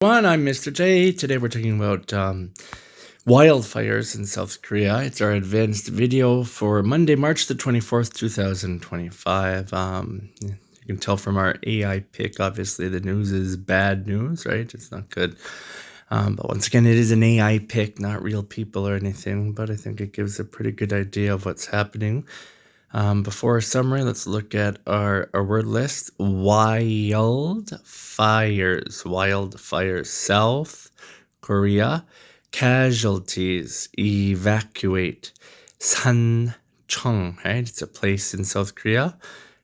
I'm Mr. J. Today we're talking about wildfires in South Korea. It's our advanced video for Monday, March the 24th, 2025. You can tell from our AI pick, obviously the news is bad news, right? It's not good. But once again, it is an AI pick, not real people or anything, but I think it gives a pretty good idea of what's happening. Before our summary, let's look at our word list. Wildfires, South Korea. Casualties, evacuate. Sancheong, right? It's a place in South Korea.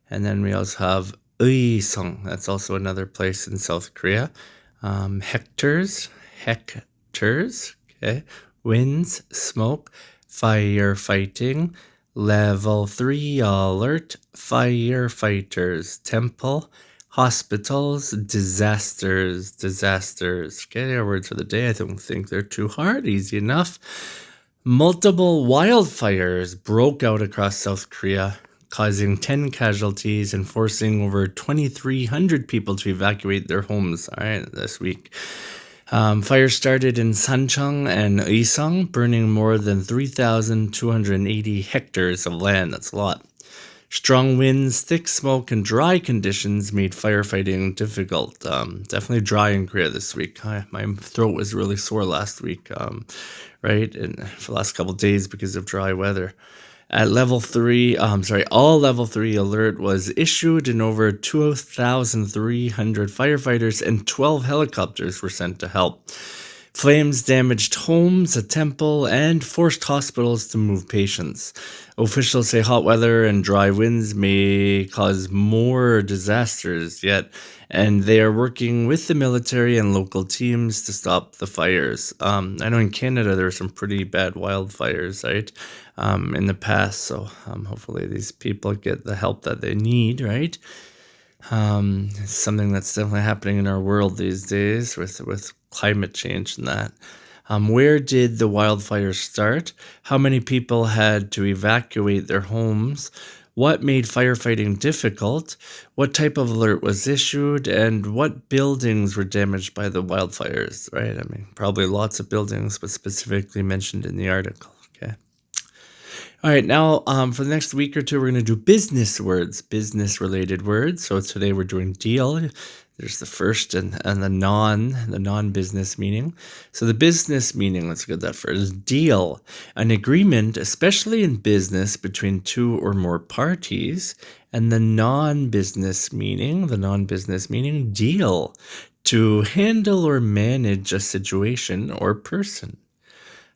And then we also have Uiseong, that's also another place in South Korea. Hectares, okay. Winds, smoke, firefighting. Level 3 alert, firefighters, temple, hospitals, disasters. Okay, our words for the day. I don't think they're too hard, easy enough. Multiple wildfires broke out across South Korea, causing 10 casualties and forcing over 2,300 people to evacuate their homes, all right, this week. Fire started in Sancheong and Uiseong, burning more than 3,280 hectares of land. That's a lot. Strong winds, thick smoke, and dry conditions made firefighting difficult. Definitely dry in Korea this week. My throat was really sore last week, right? And for the last couple of days because of dry weather. At level 3, all level 3 alert was issued and over 2,300 firefighters and 12 helicopters were sent to help. Flames damaged homes, a temple, and forced hospitals to move patients. Officials say hot weather and dry winds may cause more disasters yet, and they are working with the military and local teams to stop the fires. I know in Canada there are some pretty bad wildfires, right, in the past, so hopefully these people get the help that they need, right? It's something that's definitely happening in our world these days with climate change and that. Where did the wildfires start? How many people had to evacuate their homes? What made firefighting difficult? What type of alert was issued? And what buildings were damaged by the wildfires, right? I mean, probably lots of buildings, but specifically mentioned in the article, okay? All right, now for the next week or two, we're going to do business words, business-related words. So today we're doing deal. There's the first and the non-business meaning. So the business meaning, let's get that first. Deal, an agreement, especially in business, between two or more parties. And the non-business meaning, deal, to handle or manage a situation or person.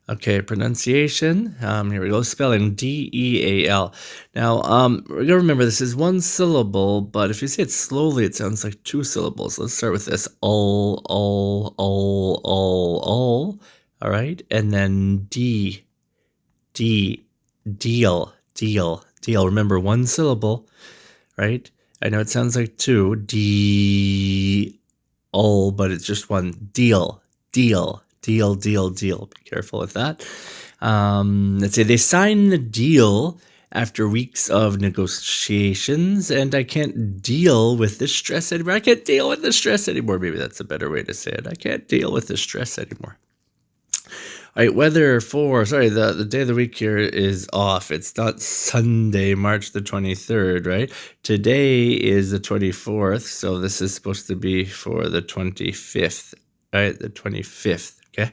Okay, pronunciation. Here we go. Spelling D-E-A-L. Now, we gotta remember this is one syllable, but if you say it slowly, it sounds like two syllables. Let's start with this. All. All right, and then deal. Remember, one syllable, right? I know it sounds like two. All, but it's just one. Deal. Be careful with that. Let's say they signed the deal after weeks of negotiations, and I can't deal with the stress anymore. Maybe that's a better way to say it. I can't deal with the stress anymore. All right, weather for, the day of the week here is off. It's not Sunday, March the 23rd, right? Today is the 24th, so this is supposed to be for the 25th, right? The 25th. Okay,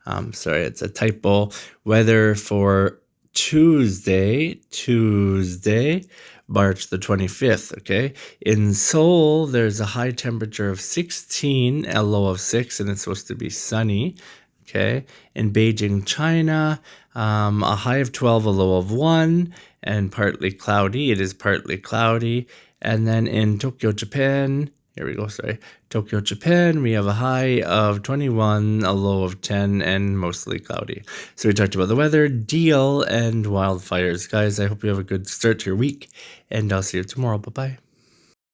it's a typo. Weather for Tuesday, March the 25th, okay? In Seoul, there's a high temperature of 16, a low of 6, and it's supposed to be sunny, okay? In Beijing, China, a high of 12, a low of 1, and partly cloudy. It is partly cloudy. And then in Tokyo, Japan, Tokyo, Japan, we have a high of 21, a low of 10, and mostly cloudy. So we talked about the weather, deal, and wildfires. Guys, I hope you have a good start to your week, and I'll see you tomorrow. Bye-bye.